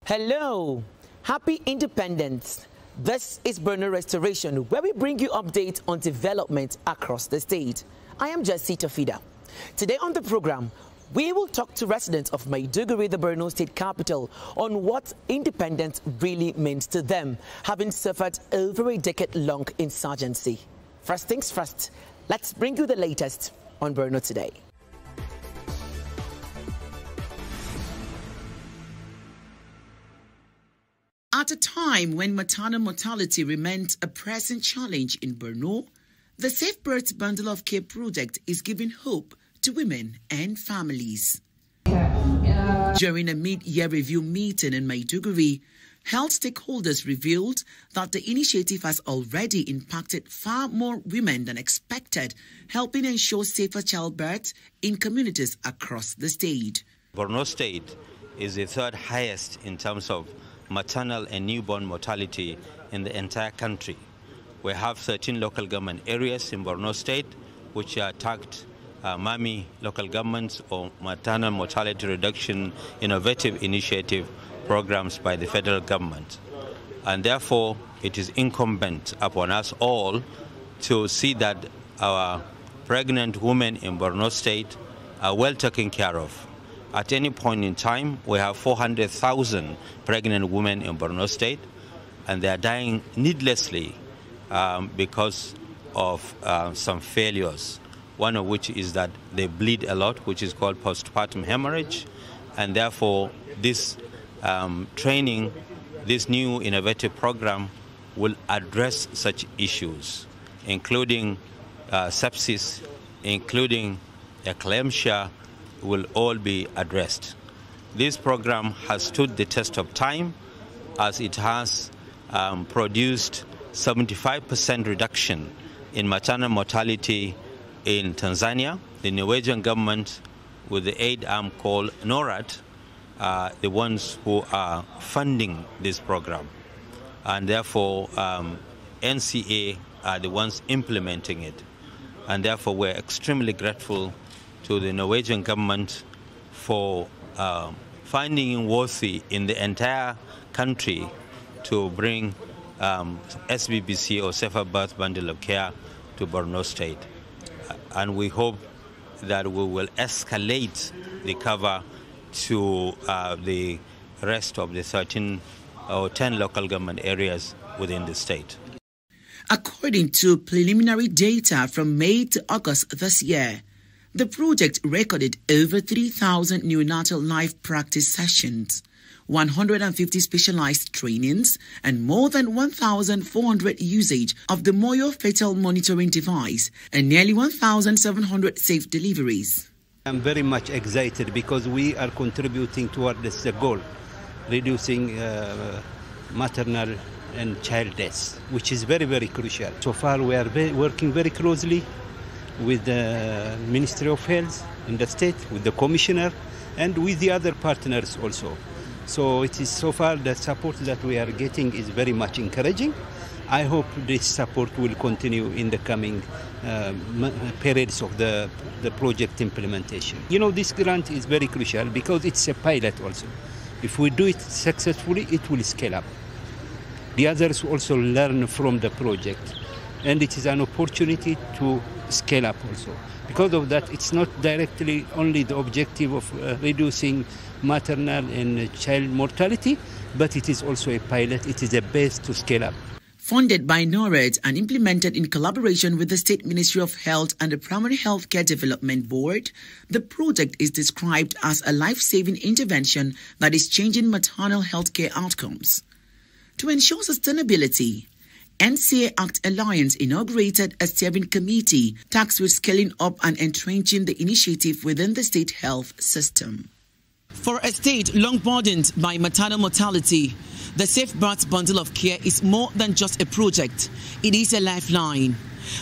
Hello, happy independence. This is Borno Restoration, where we bring you updates on development across the state. I am Jessie Tafida. Today on the program, we will talk to residents of Maiduguri, the Borno State capital, on what independence really means to them, having suffered over a decade-long insurgency. First things first, let's bring you the latest on Borno today. At a time when maternal mortality remains a pressing challenge in Borno, the Safe Births Bundle of Care project is giving hope to women and families. During a mid-year review meeting in Maiduguri, health stakeholders revealed that the initiative has already impacted far more women than expected, helping ensure safer childbirth in communities across the state. Borno State is the third highest in terms of maternal and newborn mortality in the entire country. We have 13 local government areas in Borno State which are tagged MAMI local governments or maternal mortality reduction innovative initiative programs by the federal government. And therefore, it is incumbent upon us all to see that our pregnant women in Borno State are well taken care of. At any point in time, we have 400,000 pregnant women in Borno State, and they are dying needlessly because of some failures. One of which is that they bleed a lot, which is called postpartum hemorrhage, and therefore this training, this new innovative program will address such issues, including sepsis, including eclampsia, will all be addressed. This program has stood the test of time as it has produced 75% reduction in maternal mortality in Tanzania. The Norwegian government, with the aid arm called NORAD, are the ones who are funding this program. And therefore, NCA are the ones implementing it. And therefore, we're extremely grateful to the Norwegian government for finding it worthy in the entire country to bring SBBC or Safer Birth Bundle of Care to Borno State. And we hope that we will escalate the cover to the rest of the 13 or 10 local government areas within the state. According to preliminary data from May to August this year, the project recorded over 3,000 neonatal life practice sessions, 150 specialized trainings, and more than 1,400 usage of the Moyo fetal monitoring device, and nearly 1,700 safe deliveries. I'm very much excited because we are contributing towards the goal, reducing maternal and child deaths, which is very, very crucial. So far, we are working very closely with the Ministry of Health in the state, with the Commissioner, and with the other partners also. So it is so far the support that we are getting is very much encouraging. I hope this support will continue in the coming periods of the project implementation. You know, this grant is very crucial because it's a pilot also. If we do it successfully, it will scale up. The others also learn from the project, and it is an opportunity to scale up also. Because of that, it's not directly only the objective of reducing maternal and child mortality, but it is also a pilot. It is a base to scale up. Funded by NORAD and implemented in collaboration with the State Ministry of Health and the Primary Healthcare Development Board, the project is described as a life-saving intervention that is changing maternal healthcare outcomes. To ensure sustainability, NCA Act Alliance inaugurated a steering committee tasked with scaling up and entrenching the initiative within the state health system. For a state long burdened by maternal mortality, the Safe Births Bundle of Care is more than just a project. It is a lifeline.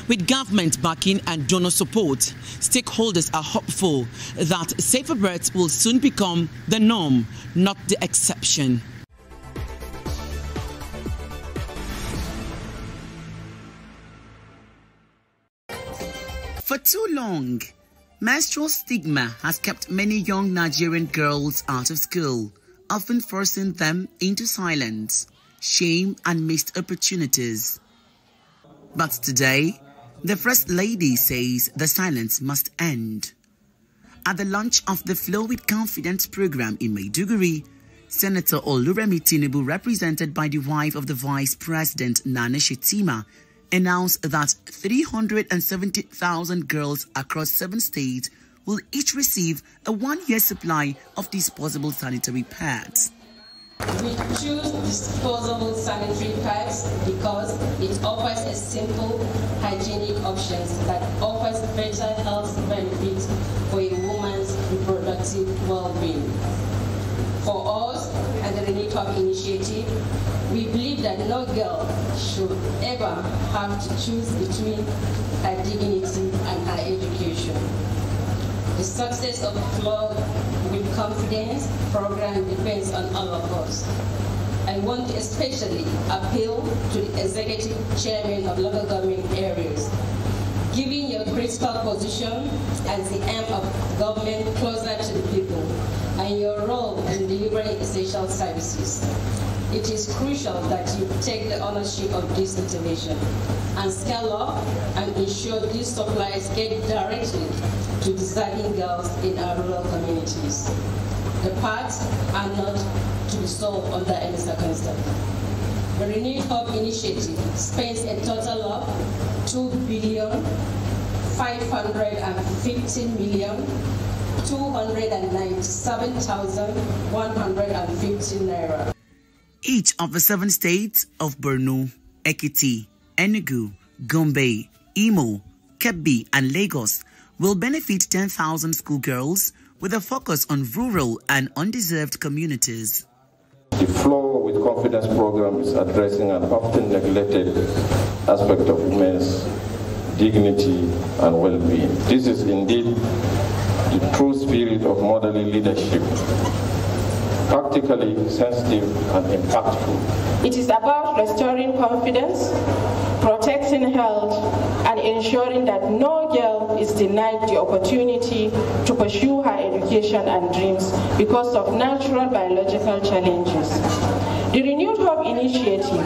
With government backing and donor support, stakeholders are hopeful that safer births will soon become the norm, not the exception. For too long, menstrual stigma has kept many young Nigerian girls out of school, often forcing them into silence, shame and missed opportunities. But today, the First Lady says the silence must end. At the launch of the Flow with Confidence program in Maiduguri, Senator Oluremi Tinubu, represented by the wife of the Vice President Nana Shetima, announced that 370,000 girls across 7 states will each receive a 1-year supply of disposable sanitary pads. We choose disposable sanitary pads because it offers a simple, hygienic option that offers better health benefits for a woman's reproductive well-being. For us and the Renewal Initiative, we believe that no girl should ever have to choose between her dignity and her education. The success of the Flow with Confidence program depends on all of us. I want to especially appeal to the executive chairman of local government areas, giving your critical position as the arm of government closer to the people and your role in delivering essential services. It is crucial that you take the ownership of this intervention and scale up and ensure these supplies get directly to deserving girls in our rural communities. The pads are not to be sold under any circumstance. The Renewed Hope Initiative spends a total of 2,550,297,150 naira. Each of the 7 states of Borno, Ekiti, Enugu, Gombe, Imo, Kebbi, and Lagos will benefit 10,000 schoolgirls with a focus on rural and undeserved communities. The Flow with Confidence program is addressing an often neglected aspect of women's dignity and well-being. This is indeed the true spirit of motherly leadership, practically sensitive and impactful. It is about restoring confidence, protecting health, and ensuring that no girl is denied the opportunity to pursue her education and dreams because of natural biological challenges. The Renewed Hope Initiative,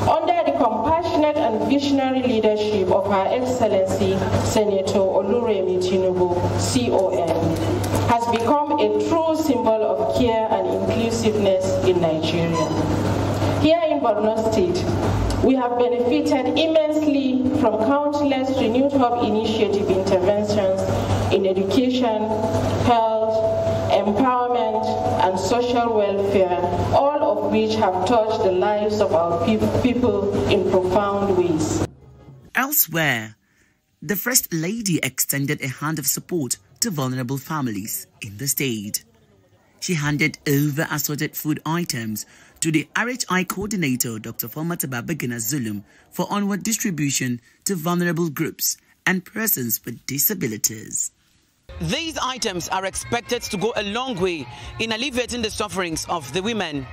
under the compassionate and visionary leadership of Her Excellency Senator Oluremi Tinubu, CON, has become a true symbol of care and inclusiveness in Nigeria. Here in Borno State, we have benefited immensely from countless Renewed Hope Initiative interventions in education, health, empowerment, and social welfare, all of which have touched the lives of our people in profound ways. Elsewhere, the First Lady extended a hand of support to vulnerable families in the state. She handed over assorted food items to the RHI coordinator, Dr. Falmata Babagana Zulum, for onward distribution to vulnerable groups and persons with disabilities. These items are expected to go a long way in alleviating the sufferings of the women.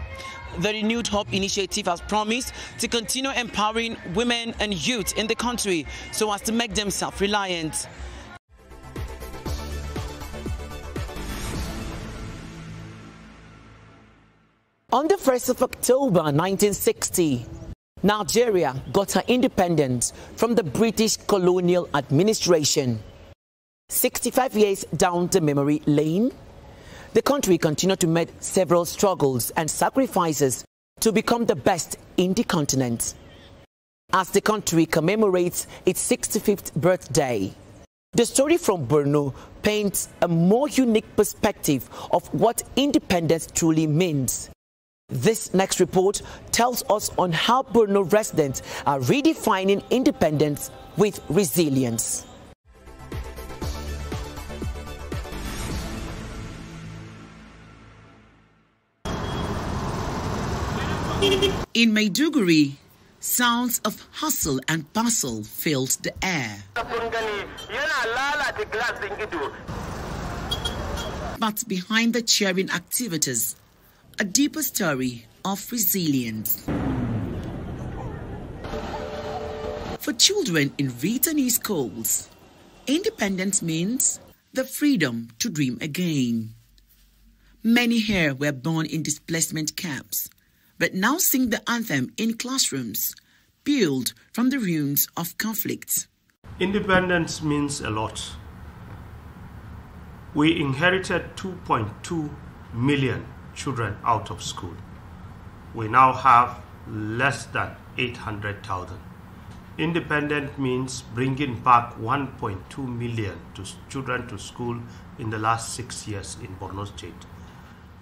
The Renewed Hope Initiative has promised to continue empowering women and youth in the country so as to make them self-reliant. On the 1st of October 1960, Nigeria got her independence from the British colonial administration. 65 years down the memory lane, the country continued to make several struggles and sacrifices to become the best in the continent. As the country commemorates its 65th birthday, the story from Borno paints a more unique perspective of what independence truly means. This next report tells us on how Borno residents are redefining independence with resilience. In Maiduguri, sounds of hustle and bustle filled the air. But behind the cheering activities, a deeper story of resilience. For children in returning schools, independence means the freedom to dream again. Many here were born in displacement camps, but now sing the anthem in classrooms, built from the ruins of conflicts. Independence means a lot. We inherited 2.2 million children out of school. We now have less than 800,000. Independent means bringing back 1.2 million children to school in the last 6 years in Borno State.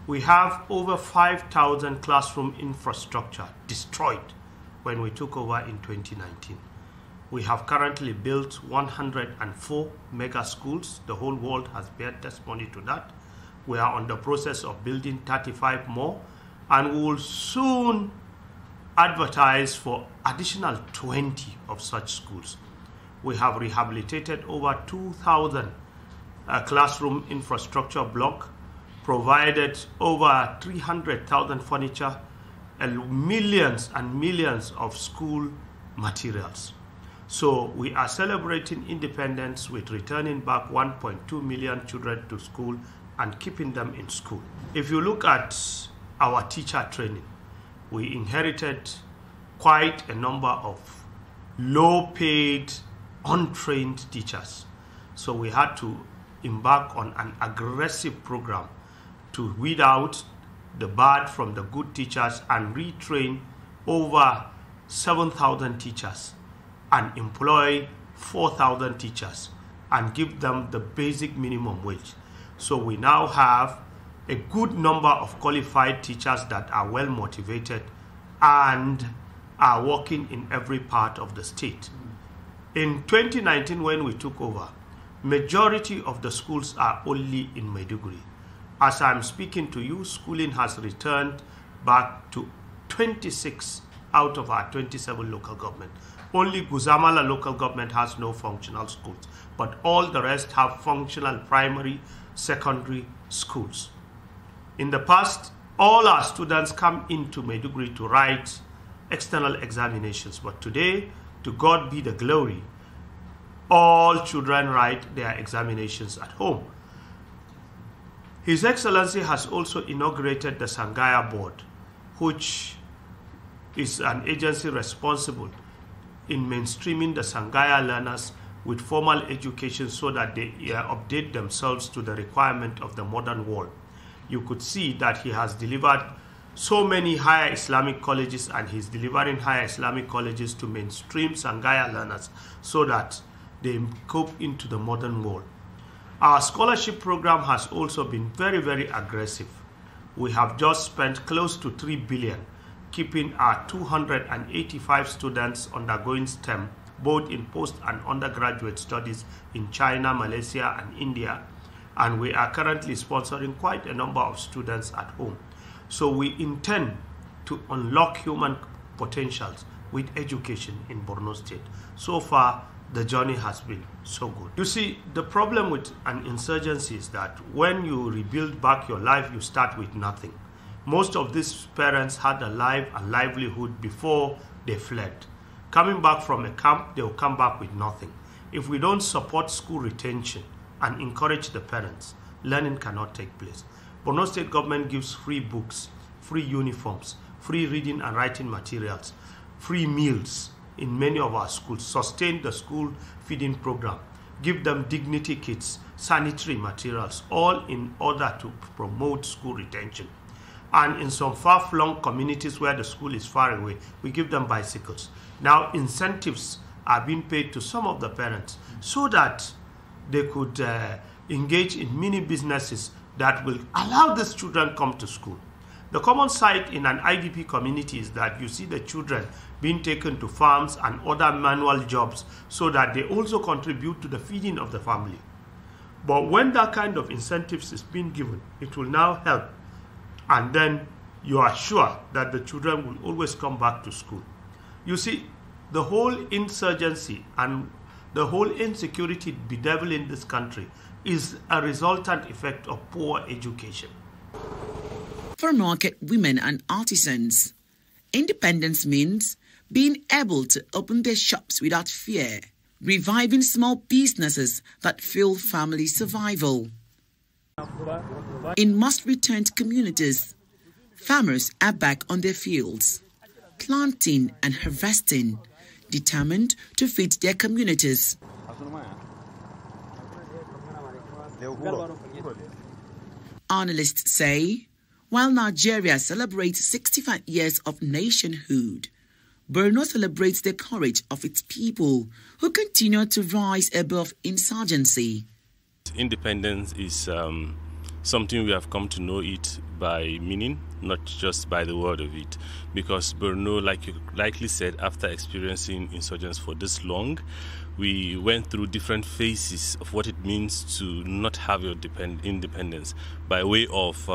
We have over 5,000 classroom infrastructure destroyed when we took over in 2019. We have currently built 104 mega schools. The whole world has bear testimony to that. We are on the process of building 35 more, and we will soon advertise for additional 20 of such schools. We have rehabilitated over 2,000 classroom infrastructure block, provided over 300,000 furniture, and millions of school materials. So we are celebrating independence with returning back 1.2 million children to school and keeping them in school. If you look at our teacher training, we inherited quite a number of low-paid, untrained teachers. So we had to embark on an aggressive program to weed out the bad from the good teachers and retrain over 7,000 teachers and employ 4,000 teachers and give them the basic minimum wage. So we now have a good number of qualified teachers that are well motivated and are working in every part of the state. In 2019, when we took over, majority of the schools are only in Maiduguri. As I'm speaking to you, schooling has returned back to 26 out of our 27 local government. Only Guzamala local government has no functional schools, but all the rest have functional primary, secondary schools. In the past, all our students come into Maiduguri to write external examinations, but today, to God be the glory, all children write their examinations at home. His Excellency has also inaugurated the Sangaya Board, which is an agency responsible in mainstreaming the Sangaya learners with formal education so that they update themselves to the requirement of the modern world. You could see that he has delivered so many higher Islamic colleges, and he's delivering higher Islamic colleges to mainstream Sangaya learners so that they cope into the modern world. Our scholarship program has also been very, very aggressive. We have just spent close to 3 billion keeping our 285 students undergoing STEM, both in post and undergraduate studies in China, Malaysia, and India. And we are currently sponsoring quite a number of students at home. So we intend to unlock human potentials with education in Borno State. So far, the journey has been so good. You see, the problem with an insurgency is that when you rebuild back your life, you start with nothing. Most of these parents had a life and livelihood before they fled. Coming back from a camp, they will come back with nothing. If we don't support school retention and encourage the parents, learning cannot take place. Borno State government gives free books, free uniforms, free reading and writing materials, free meals in many of our schools, sustain the school feeding program, give them dignity kits, sanitary materials, all in order to promote school retention. And in some far-flung communities where the school is far away, we give them bicycles. Now incentives are being paid to some of the parents so that they could engage in mini businesses that will allow these children come to school. The common sight in an IDP community is that you see the children being taken to farms and other manual jobs so that they also contribute to the feeding of the family. But when that kind of incentives is being given, it will now help. And then you are sure that the children will always come back to school. You see, the whole insurgency and the whole insecurity bedeviling this country is a resultant effect of poor education. For market women and artisans, independence means being able to open their shops without fear, reviving small businesses that fuel family survival. In must-returned communities, farmers are back on their fields, planting and harvesting, determined to feed their communities. Analysts say, while Nigeria celebrates 65 years of nationhood, Borno celebrates the courage of its people who continue to rise above insurgency. Independence is something we have come to know it by meaning, not just by the word of it. Because Borno, like you rightly said, after experiencing insurgents for this long, we went through different phases of what it means to not have your independence, by way of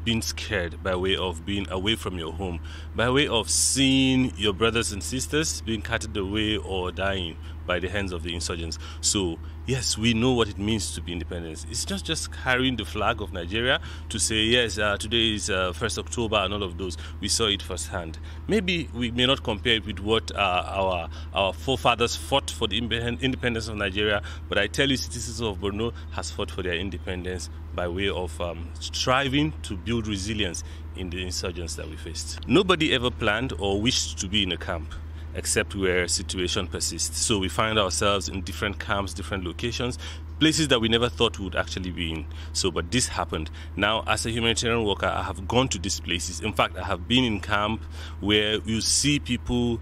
being scared, by way of being away from your home, by way of seeing your brothers and sisters being carted away or dying by the hands of the insurgents. So yes, we know what it means to be independent. It's not just carrying the flag of Nigeria to say, yes, today is 1st October and all of those. We saw it firsthand. Maybe we may not compare it with what our forefathers fought for the independence of Nigeria, but I tell you, citizens of Borno has fought for their independence by way of striving to build resilience in the insurgents that we faced. Nobody ever planned or wished to be in a camp, except where situation persists. So we find ourselves in different camps, different locations, places that we never thought we would actually be in. So, but this happened. Now, as a humanitarian worker, I have gone to these places. In fact, I have been in camp where you see people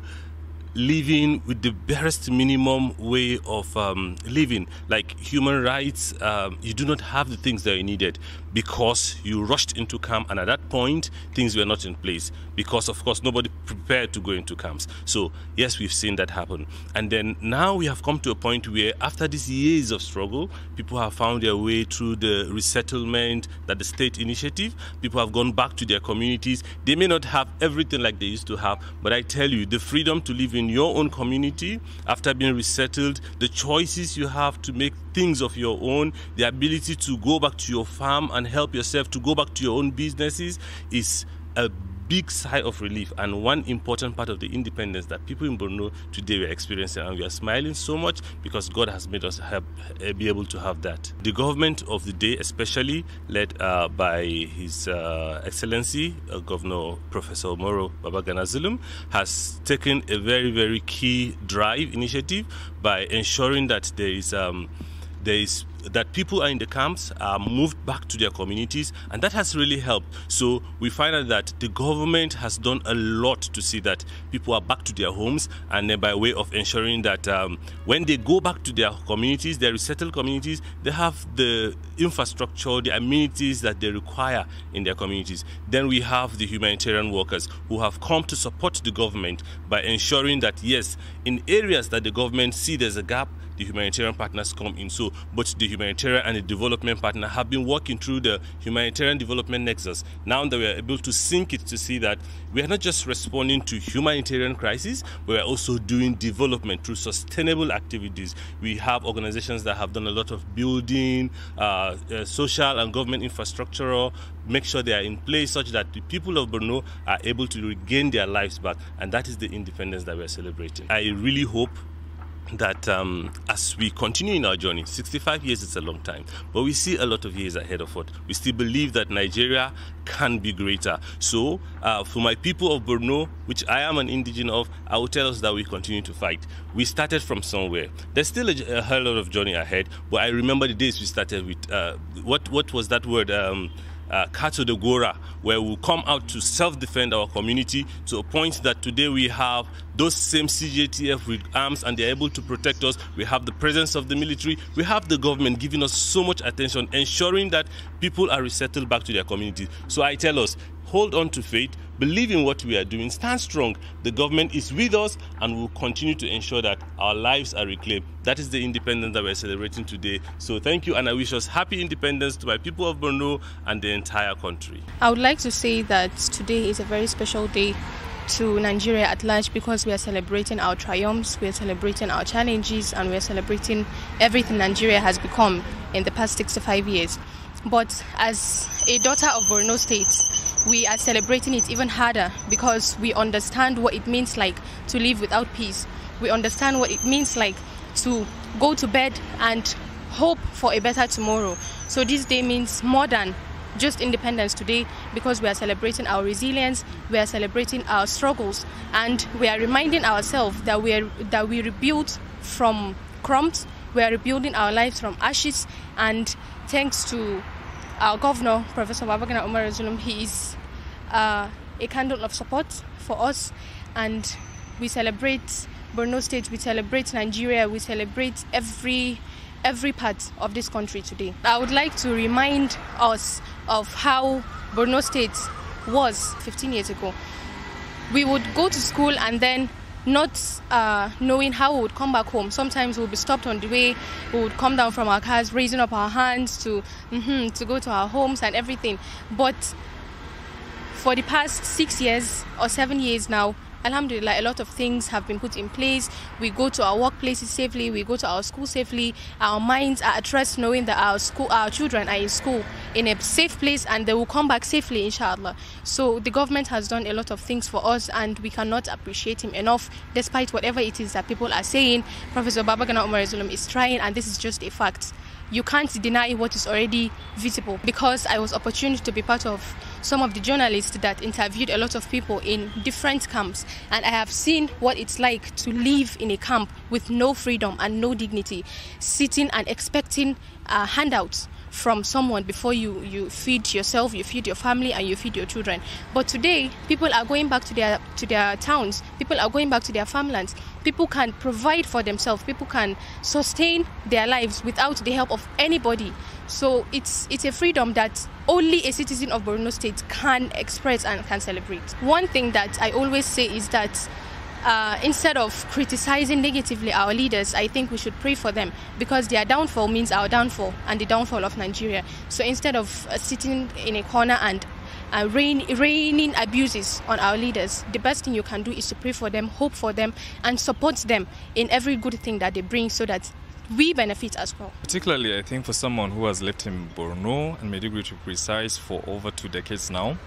living with the barest minimum way of living, like human rights. You do not have the things that you needed because you rushed into camp, and at that point things were not in place because, of course, nobody prepared to go into camps. So yes, we've seen that happen. And then now we have come to a point where, after these years of struggle, people have found their way through the resettlement, that the state initiative. People have gone back to their communities. They may not have everything like they used to have, but I tell you, the freedom to live in your own community after being resettled, the choices you have to make things of your own, the ability to go back to your farm and help yourself, to go back to your own businesses, is a big sigh of relief, and one important part of the independence that people in Borno today were experiencing, and we are smiling so much because God has made us be able to have that. The government of the day, especially led by His Excellency Governor Professor Moro Babagana Zulum, has taken a very, very key drive initiative by ensuring that that people are in the camps, are moved back to their communities, and that has really helped. So we find out that the government has done a lot to see that people are back to their homes, and then by way of ensuring that when they go back to their communities, their resettled communities, they have the infrastructure, the amenities that they require in their communities. Then we have the humanitarian workers who have come to support the government by ensuring that, yes, in areas that the government see there's a gap, the humanitarian partners come in. So both the humanitarian and the development partner have been working through the humanitarian development nexus. Now that we are able to sync it to see that we are not just responding to humanitarian crises, we are also doing development through sustainable activities. We have organizations that have done a lot of building, social and government infrastructure, make sure they are in place such that the people of Borno are able to regain their lives back, and that is the independence that we are celebrating. I really hope that as we continue in our journey, 65 years is a long time, but we see a lot of years ahead of us. We still believe that Nigeria can be greater. So for my people of Borno, which I am an indigenous of, I will tell us that we continue to fight. We started from somewhere. There's still a hell lot of journey ahead, but I remember the days we started with, what was that word? Kato de Gora, where we'll come out to self-defend our community to a point that today we have those same CJTF with arms and they're able to protect us. We have the presence of the military. We have the government giving us so much attention, ensuring that people are resettled back to their communities. So I tell us, hold on to faith, believe in what we are doing, stand strong. The government is with us and will continue to ensure that our lives are reclaimed. That is the independence that we're celebrating today. So thank you, and I wish us happy independence to my people of Borno and the entire country. I would like to say that today is a very special day to Nigeria at large because we are celebrating our triumphs, we are celebrating our challenges, and we are celebrating everything Nigeria has become in the past 65 years. But as a daughter of Borno State, we are celebrating it even harder because we understand what it means like to live without peace. We understand what it means like to go to bed and hope for a better tomorrow. So this day means more than just independence today because we are celebrating our resilience, we are celebrating our struggles, and we are reminding ourselves that we rebuilt from crumbs, we are rebuilding our lives from ashes. And thanks to our governor, Professor Babagana Umar Zulum, he is a candle of support for us, and we celebrate Borno State, we celebrate Nigeria, we celebrate every part of this country today. I would like to remind us of how Borno State was 15 years ago. We would go to school and then not knowing how we would come back home. Sometimes we would be stopped on the way, we would come down from our cars, raising up our hands to go to our homes and everything. But for the past 6 years or 7 years now, Alhamdulillah, a lot of things have been put in place. We go to our workplaces safely, we go to our school safely. Our minds are at rest knowing that our children are in school in a safe place and they will come back safely, inshallah. So the government has done a lot of things for us and we cannot appreciate him enough, despite whatever it is that people are saying. Professor Babagana Umar Zulum is trying, and this is just a fact. You can't deny what is already visible. Because I was opportune to be part of some of the journalists that interviewed a lot of people in different camps, and I have seen what it's like to live in a camp with no freedom and no dignity, sitting and expecting handouts from someone before you feed yourself, you feed your family, and you feed your children. But today, people are going back to their towns, people are going back to their farmlands. People can provide for themselves, people can sustain their lives without the help of anybody. So it's a freedom that only a citizen of Borno State can express and can celebrate. One thing that I always say is that instead of criticizing negatively our leaders, I think we should pray for them, because their downfall means our downfall and the downfall of Nigeria. So instead of sitting in a corner and raining abuses on our leaders, the best thing you can do is to pray for them, hope for them, and support them in every good thing that they bring, so that we benefit as well. Particularly, I think for someone who has lived in Borno and Maiduguri to be precise for over 2 decades now,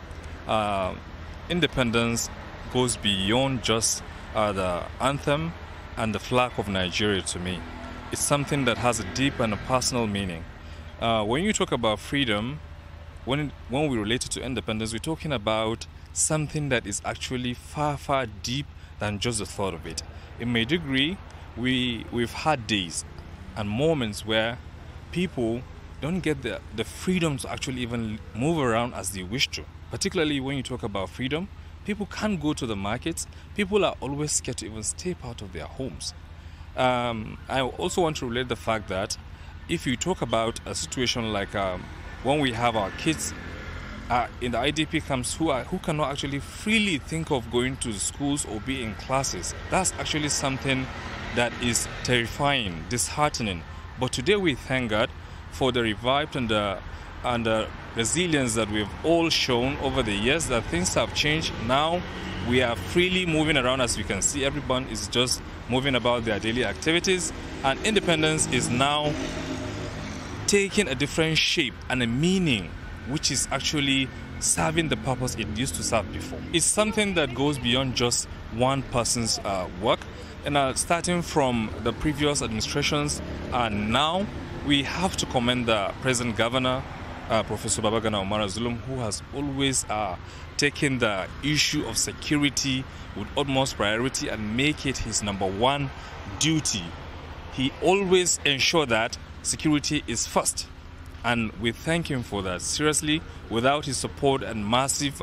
independence goes beyond just the anthem and the flag of Nigeria to me. It's something that has a deep and a personal meaning. When you talk about freedom, when we relate it to independence, we're talking about something that is actually far, far deep than just the thought of it. In Maiduguri, we've had days and moments where people don't get the freedom to actually even move around as they wish to. Particularly when you talk about freedom, people can't go to the markets. People are always scared to even step out of their homes. I also want to relate the fact that if you talk about a situation like when we have our kids in the IDP camps who cannot actually freely think of going to schools or be in classes, that's actually something that is terrifying, disheartening. But today we thank God for the revived and the resilience that we've all shown over the years, that things have changed. Now we are freely moving around. As you can see, everyone is just moving about their daily activities, and independence is now taking a different shape and a meaning, which is actually serving the purpose it used to serve before. It's something that goes beyond just one person's work. And starting from the previous administrations, and now we have to commend the present governor, Professor Babagana Umar Zulum, who has always taken the issue of security with utmost priority and make it his #1 duty. He always ensures that security is first, and we thank him for that. Seriously, without his support and massive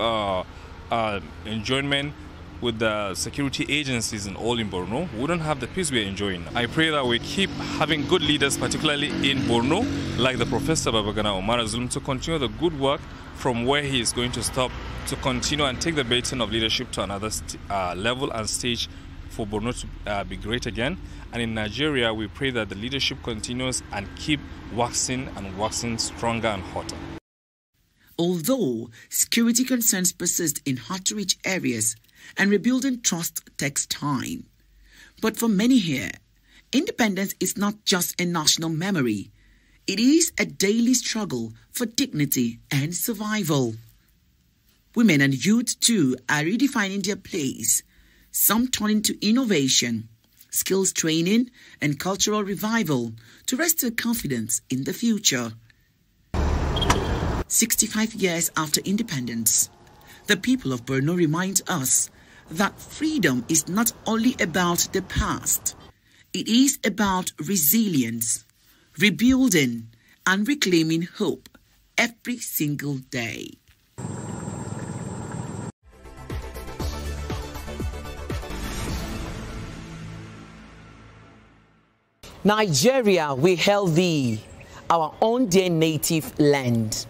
enjoyment with the security agencies and all in Borno, we wouldn't have the peace we're enjoying. I pray that we keep having good leaders, particularly in Borno, like the Professor Babagana Umar Zulum, to continue the good work from where he is going to stop, to continue and take the baton of leadership to another level and stage for Borno to be great again. And in Nigeria, we pray that the leadership continues and keep waxing and waxing stronger and hotter. Although security concerns persist in hard-to-reach areas and rebuilding trust takes time, but for many here, independence is not just a national memory. It is a daily struggle for dignity and survival. Women and youth too are redefining their place, some turning to innovation, skills training and cultural revival to restore confidence in the future. 65 years after independence, the people of Borno remind us that freedom is not only about the past, it is about resilience, rebuilding, and reclaiming hope every single day. Nigeria, we hail thee, our own dear native land.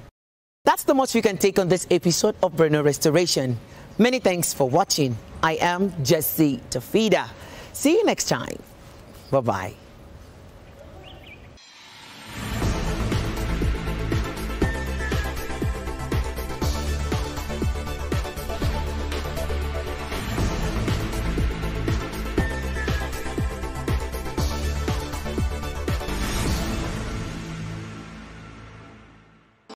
That's the much we can take on this episode of Borno Restoration. Many thanks for watching. I am Jesse Tafida. See you next time. Bye-bye.